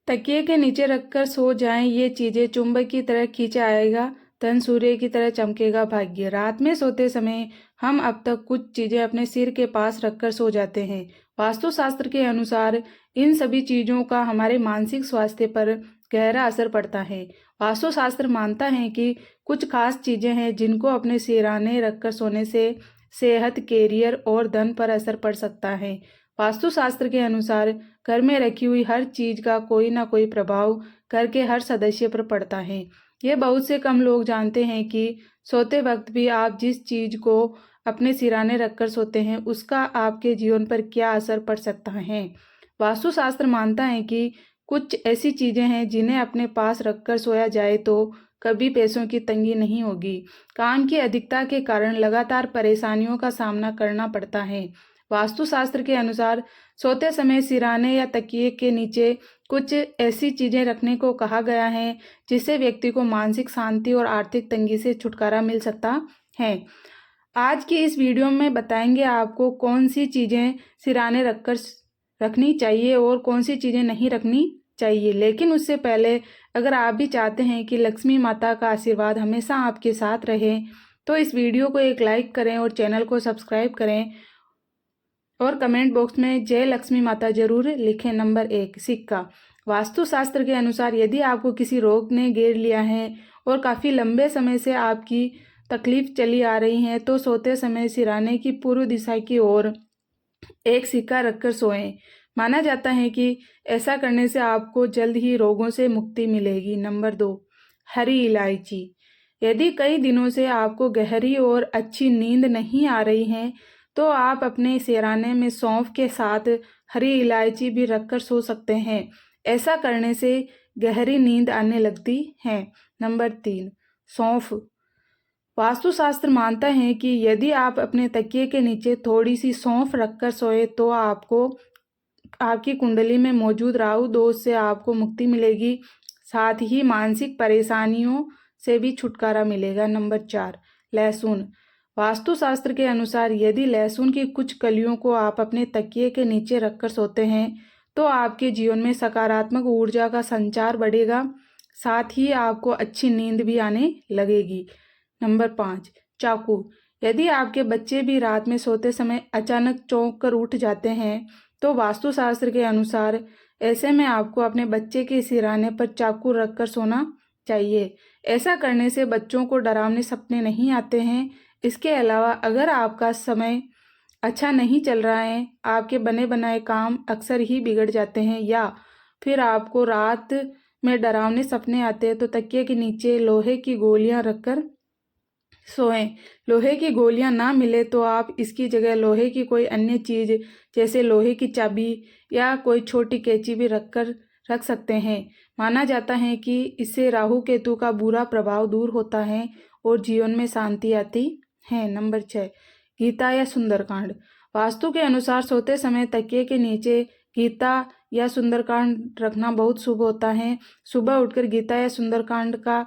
तकिए के नीचे रखकर सो जाएं ये चीजें, चुंबक की तरह खींचा आएगा धन, सूर्य की तरह चमकेगा भाग्य। रात में सोते समय हम अब तक कुछ चीजें अपने सिर के पास रखकर सो जाते हैं। वास्तुशास्त्र के अनुसार इन सभी चीजों का हमारे मानसिक स्वास्थ्य पर गहरा असर पड़ता है। वास्तुशास्त्र मानता है कि कुछ खास चीजें हैं जिनको अपने सिरहाने रखकर सोने से सेहत, कैरियर और धन पर असर पड़ सकता है। वास्तुशास्त्र के अनुसार घर में रखी हुई हर चीज का कोई ना कोई प्रभाव घर के हर सदस्य पर पड़ता है। ये बहुत से कम लोग जानते हैं कि सोते वक्त भी आप जिस चीज को अपने सिरहाने रखकर सोते हैं उसका आपके जीवन पर क्या असर पड़ सकता है। वास्तुशास्त्र मानता है कि कुछ ऐसी चीजें हैं जिन्हें अपने पास रखकर सोया जाए तो कभी पैसों की तंगी नहीं होगी। काम की अधिकता के कारण लगातार परेशानियों का सामना करना पड़ता है। वास्तुशास्त्र के अनुसार सोते समय सिरहाने या तकिए के नीचे कुछ ऐसी चीजें रखने को कहा गया है जिससे व्यक्ति को मानसिक शांति और आर्थिक तंगी से छुटकारा मिल सकता है। आज की इस वीडियो में बताएंगे आपको कौन सी चीजें सिरहाने रखकर रखनी चाहिए और कौन सी चीजें नहीं रखनी चाहिए। लेकिन उससे पहले अगर आप भी चाहते हैं कि लक्ष्मी माता का आशीर्वाद हमेशा आपके साथ रहे तो इस वीडियो को एक लाइक करें और चैनल को सब्सक्राइब करें और कमेंट बॉक्स में जय लक्ष्मी माता जरूर लिखें। नंबर 1, सिक्का। वास्तुशास्त्र के अनुसार यदि आपको किसी रोग ने घेर लिया है और काफ़ी लंबे समय से आपकी तकलीफ चली आ रही है तो सोते समय सिरहाने की पूर्व दिशा की ओर एक सिक्का रखकर सोएं। माना जाता है कि ऐसा करने से आपको जल्द ही रोगों से मुक्ति मिलेगी। नंबर 2, हरी इलायची। यदि कई दिनों से आपको गहरी और अच्छी नींद नहीं आ रही है तो आप अपने सिरहाने में सौंफ के साथ हरी इलायची भी रखकर सो सकते हैं। ऐसा करने से गहरी नींद आने लगती है। नंबर 3, सौंफ। वास्तुशास्त्र मानता है कि यदि आप अपने तकिए के नीचे थोड़ी सी सौंफ रखकर सोए तो आपको आपकी कुंडली में मौजूद राहु दोष से आपको मुक्ति मिलेगी, साथ ही मानसिक परेशानियों से भी छुटकारा मिलेगा। नंबर 4, लहसुन। वास्तुशास्त्र के अनुसार यदि लहसुन की कुछ कलियों को आप अपने तकिए के नीचे रखकर सोते हैं तो आपके जीवन में सकारात्मक ऊर्जा का संचार बढ़ेगा, साथ ही आपको अच्छी नींद भी आने लगेगी। नंबर 5, चाकू। यदि आपके बच्चे भी रात में सोते समय अचानक चौंक कर उठ जाते हैं तो वास्तुशास्त्र के अनुसार ऐसे में आपको अपने बच्चे के सिरहाने पर चाकू रखकर सोना चाहिए। ऐसा करने से बच्चों को डरावने सपने नहीं आते हैं। इसके अलावा अगर आपका समय अच्छा नहीं चल रहा है, आपके बने बनाए काम अक्सर ही बिगड़ जाते हैं या फिर आपको रात में डरावने सपने आते हैं तो तकिए के नीचे लोहे की गोलियां रखकर सोएं। लोहे की गोलियां ना मिले तो आप इसकी जगह लोहे की कोई अन्य चीज जैसे लोहे की चाबी या कोई छोटी कैंची भी रख सकते हैं। माना जाता है कि इससे राहु केतु का बुरा प्रभाव दूर होता है और जीवन में शांति आती है। नंबर 6, गीता या सुंदरकांड। वास्तु के अनुसार सोते समय तकिए के नीचे गीता या सुंदरकांड रखना बहुत शुभ होता है। सुबह उठकर गीता या सुंदरकांड का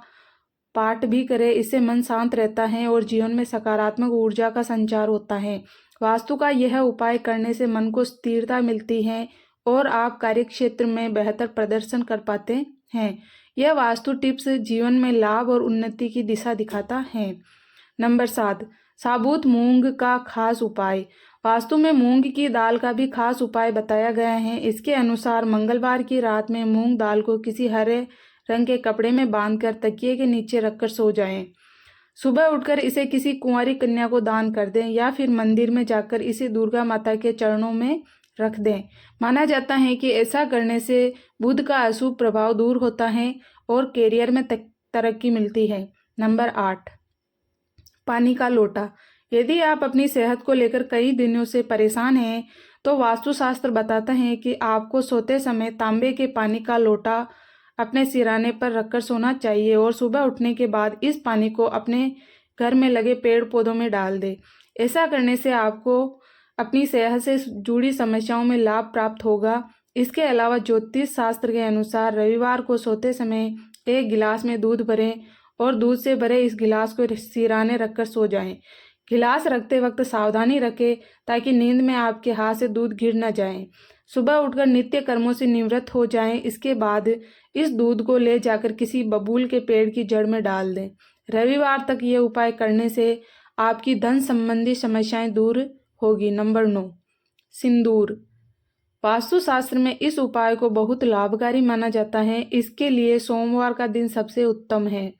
पाठ भी करें, इससे मन शांत रहता है और जीवन में सकारात्मक ऊर्जा का संचार होता है। वास्तु का यह उपाय करने से मन को स्थिरता मिलती है और आप कार्यक्षेत्र में बेहतर प्रदर्शन कर पाते हैं। यह वास्तु टिप्स जीवन में लाभ और उन्नति की दिशा दिखाता है। नंबर 7, साबुत मूंग का खास उपाय। वास्तु में मूंग की दाल का भी खास उपाय बताया गया है। इसके अनुसार मंगलवार की रात में मूंग दाल को किसी हरे रंग के कपड़े में बांधकर तकिए के नीचे रखकर सो जाएं। सुबह उठकर इसे किसी कुंवारी कन्या को दान कर दें या फिर मंदिर में जाकर इसे दुर्गा माता के चरणों में रख दें। माना जाता है कि ऐसा करने से बुध का अशुभ प्रभाव दूर होता है और कैरियर में तरक्की मिलती है। नंबर 8, पानी का लोटा। यदि आप अपनी सेहत को लेकर कई दिनों से परेशान हैं तो वास्तुशास्त्र बताता है कि आपको सोते समय तांबे के पानी का लोटा अपने सिरहाने पर रखकर सोना चाहिए और सुबह उठने के बाद इस पानी को अपने घर में लगे पेड़ पौधों में डाल दें। ऐसा करने से आपको अपनी सेहत से जुड़ी समस्याओं में लाभ प्राप्त होगा। इसके अलावा ज्योतिष शास्त्र के अनुसार रविवार को सोते समय एक गिलास में दूध भरें और दूध से भरे इस गिलास को सिरहाने रखकर सो जाएं। गिलास रखते वक्त सावधानी रखें ताकि नींद में आपके हाथ से दूध गिर न जाए। सुबह उठकर नित्य कर्मों से निवृत्त हो जाएं। इसके बाद इस दूध को ले जाकर किसी बबूल के पेड़ की जड़ में डाल दें। रविवार तक ये उपाय करने से आपकी धन संबंधी समस्याएं दूर होगी। नंबर 9, सिंदूर। वास्तुशास्त्र में इस उपाय को बहुत लाभकारी माना जाता है। इसके लिए सोमवार का दिन सबसे उत्तम है।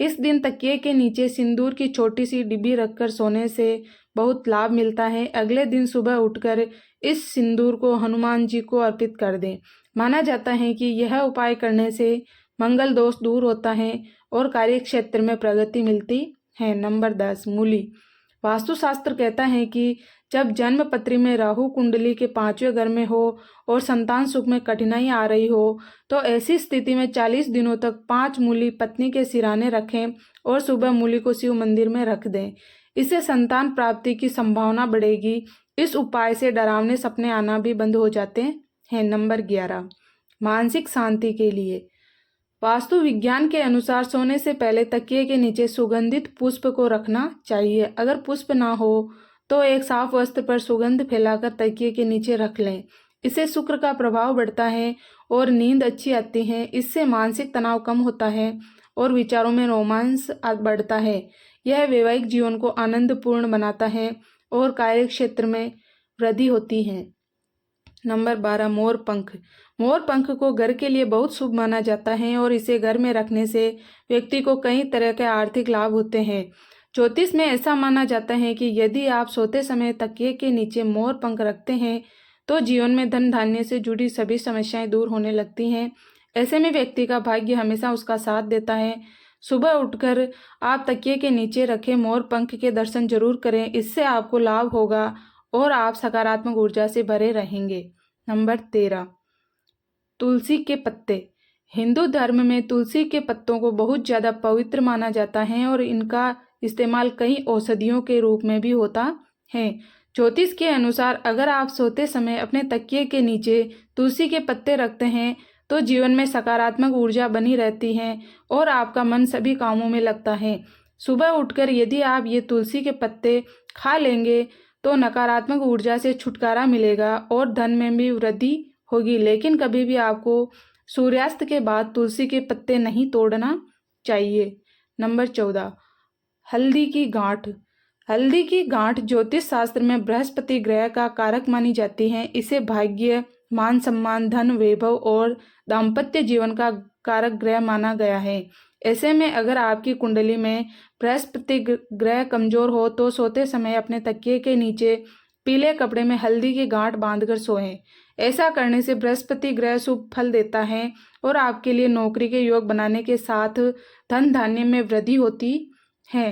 इस दिन तकिए के नीचे सिंदूर की छोटी सी डिब्बी रखकर सोने से बहुत लाभ मिलता है। अगले दिन सुबह उठकर इस सिंदूर को हनुमान जी को अर्पित कर दें। माना जाता है कि यह उपाय करने से मंगल दोष दूर होता है और कार्य क्षेत्र में प्रगति मिलती है। नंबर 10, मूली। वास्तुशास्त्र कहता है कि जब जन्म पत्री में राहु कुंडली के 5वें घर में हो और संतान सुख में कठिनाई आ रही हो तो ऐसी स्थिति में 40 दिनों तक 5 मूली पत्नी के सिराने रखें और सुबह मूली को शिव मंदिर में रख दें। इससे संतान प्राप्ति की संभावना बढ़ेगी। इस उपाय से डरावने सपने आना भी बंद हो जाते हैं। नंबर 11, मानसिक शांति के लिए। वास्तु विज्ञान के अनुसार सोने से पहले तकिए के नीचे सुगंधित पुष्प को रखना चाहिए। अगर पुष्प ना हो तो एक साफ वस्त्र पर सुगंध फैलाकर तकिए के नीचे रख लें। इससे शुक्र का प्रभाव बढ़ता है और नींद अच्छी आती है। इससे मानसिक तनाव कम होता है और विचारों में रोमांस बढ़ता है। यह वैवाहिक जीवन को आनंदपूर्ण बनाता है और कार्य क्षेत्र में वृद्धि होती है। नंबर 12, मोर पंख। मोर पंख को घर के लिए बहुत शुभ माना जाता है और इसे घर में रखने से व्यक्ति को कई तरह के आर्थिक लाभ होते हैं। ज्योतिष में ऐसा माना जाता है कि यदि आप सोते समय तकिए के नीचे मोर पंख रखते हैं तो जीवन में धन धान्य से जुड़ी सभी समस्याएं दूर होने लगती हैं। ऐसे में व्यक्ति का भाग्य हमेशा उसका साथ देता है। सुबह उठकर आप तकिए के नीचे रखे मोर पंख के दर्शन जरूर करें। इससे आपको लाभ होगा और आप सकारात्मक ऊर्जा से भरे रहेंगे। नंबर 13, तुलसी के पत्ते। हिंदू धर्म में तुलसी के पत्तों को बहुत ज़्यादा पवित्र माना जाता है और इनका इस्तेमाल कई औषधियों के रूप में भी होता है। ज्योतिष के अनुसार अगर आप सोते समय अपने तकिए के नीचे तुलसी के पत्ते रखते हैं तो जीवन में सकारात्मक ऊर्जा बनी रहती है और आपका मन सभी कामों में लगता है। सुबह उठकर यदि आप ये तुलसी के पत्ते खा लेंगे तो नकारात्मक ऊर्जा से छुटकारा मिलेगा और धन में भी वृद्धि होगी। लेकिन कभी भी आपको सूर्यास्त के बाद तुलसी के पत्ते नहीं तोड़ना चाहिए। नंबर 14, हल्दी की गांठ। हल्दी की गांठ ज्योतिष शास्त्र में बृहस्पति ग्रह का कारक मानी जाती है। इसे भाग्य, मान सम्मान, धन, वैभव और दाम्पत्य जीवन का कारक ग्रह माना गया है। ऐसे में अगर आपकी कुंडली में बृहस्पति ग्रह कमजोर हो तो सोते समय अपने तकिए के नीचे पीले कपड़े में हल्दी की गांठ बांधकर सोएं। ऐसा करने से बृहस्पति ग्रह शुभ फल देता है और आपके लिए नौकरी के योग बनाने के साथ धन धान्य में वृद्धि होती है।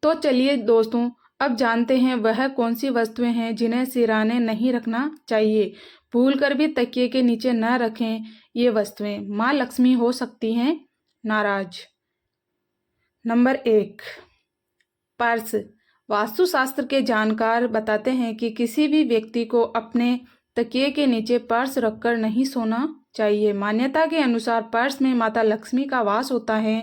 तो चलिए दोस्तों, अब जानते हैं वह कौन सी वस्तुएं हैं जिन्हें सिराने नहीं रखना चाहिए। भूलकर भी तकिए के नीचे न रखें। ये वस्तुएं माँ लक्ष्मी हो सकती हैं नाराज। Number 1, purse. वास्तुशास्त्र के जानकार बताते हैं कि किसी भी व्यक्ति को अपने तकिए के नीचे पर्स रखकर नहीं सोना चाहिए। मान्यता के अनुसार पर्स में माता लक्ष्मी का वास होता है।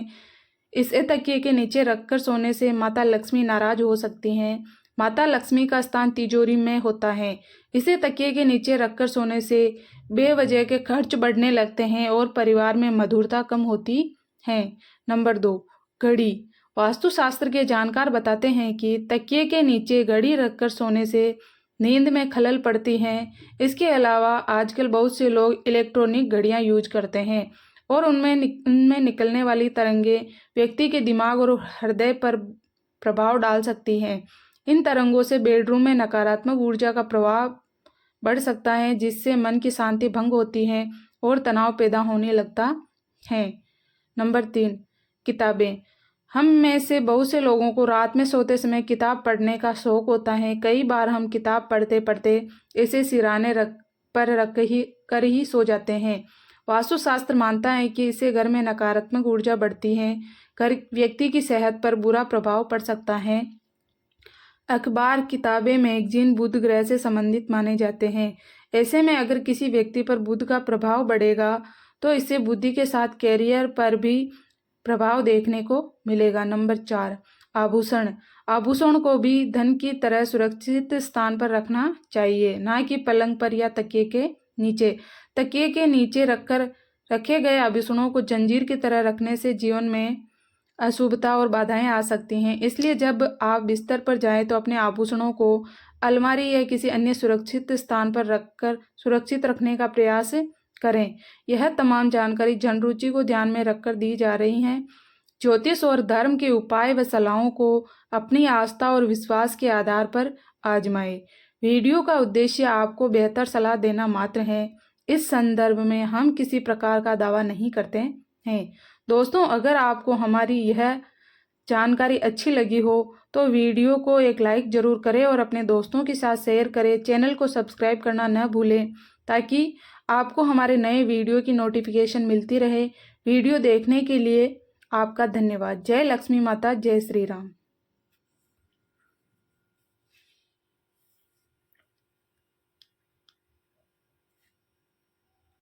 इसे तकिए के नीचे रखकर सोने से माता लक्ष्मी नाराज हो सकती हैं। माता लक्ष्मी का स्थान तिजोरी में होता है। इसे तकिए के नीचे रखकर सोने से बेवजह के खर्च बढ़ने लगते हैं और परिवार में मधुरता कम होती है। नंबर 2, घड़ी। वास्तुशास्त्र के जानकार बताते हैं कि तकिए के नीचे घड़ी रखकर सोने से नींद में खलल पड़ती है। इसके अलावा आजकल बहुत से लोग इलेक्ट्रॉनिक घड़ियां यूज करते हैं और उनमें निकलने वाली तरंगे व्यक्ति के दिमाग और हृदय पर प्रभाव डाल सकती हैं। इन तरंगों से बेडरूम में नकारात्मक ऊर्जा का प्रभाव बढ़ सकता है, जिससे मन की शांति भंग होती है और तनाव पैदा होने लगता है। नंबर 3, किताबें। हम में से बहुत से लोगों को रात में सोते समय किताब पढ़ने का शौक होता है। कई बार हम किताब पढ़ते पढ़ते इसे सिराने रख ही सो जाते हैं। वास्तुशास्त्र मानता है कि इससे घर में नकारात्मक ऊर्जा बढ़ती है। घर व्यक्ति की सेहत पर बुरा प्रभाव पड़ सकता है। अखबार, किताबें, मैगजीन बुध ग्रह से संबंधित माने जाते हैं। ऐसे में अगर किसी व्यक्ति पर बुध का प्रभाव बढ़ेगा तो इससे बुद्धि के साथ कैरियर पर भी प्रभाव देखने को मिलेगा। नंबर 4, आभूषण। आभूषण को भी धन की तरह सुरक्षित स्थान पर रखना चाहिए, ना कि पलंग पर या तकिए के नीचे। तकिए के नीचे रखे गए आभूषणों को जंजीर की तरह रखने से जीवन में अशुभता और बाधाएं आ सकती हैं। इसलिए जब आप बिस्तर पर जाएं तो अपने आभूषणों को अलमारी या किसी अन्य सुरक्षित स्थान पर रखकर सुरक्षित रखने का प्रयास करें। यह तमाम जानकारी जन रुचि को ध्यान में रखकर दी जा रही है। ज्योतिष और धर्म के उपाय व सलाहों को अपनी आस्था और विश्वास के आधार पर आजमाएं। वीडियो का उद्देश्य आपको बेहतर सलाह देना मात्र है। इस संदर्भ में हम किसी प्रकार का दावा नहीं करते हैं। दोस्तों, अगर आपको हमारी यह जानकारी अच्छी लगी हो तो वीडियो को एक लाइक जरूर करें और अपने दोस्तों के साथ शेयर करें। चैनल को सब्सक्राइब करना न भूलें ताकि आपको हमारे नए वीडियो की नोटिफिकेशन मिलती रहे। वीडियो देखने के लिए आपका धन्यवाद। जय लक्ष्मी माता, जय श्री राम।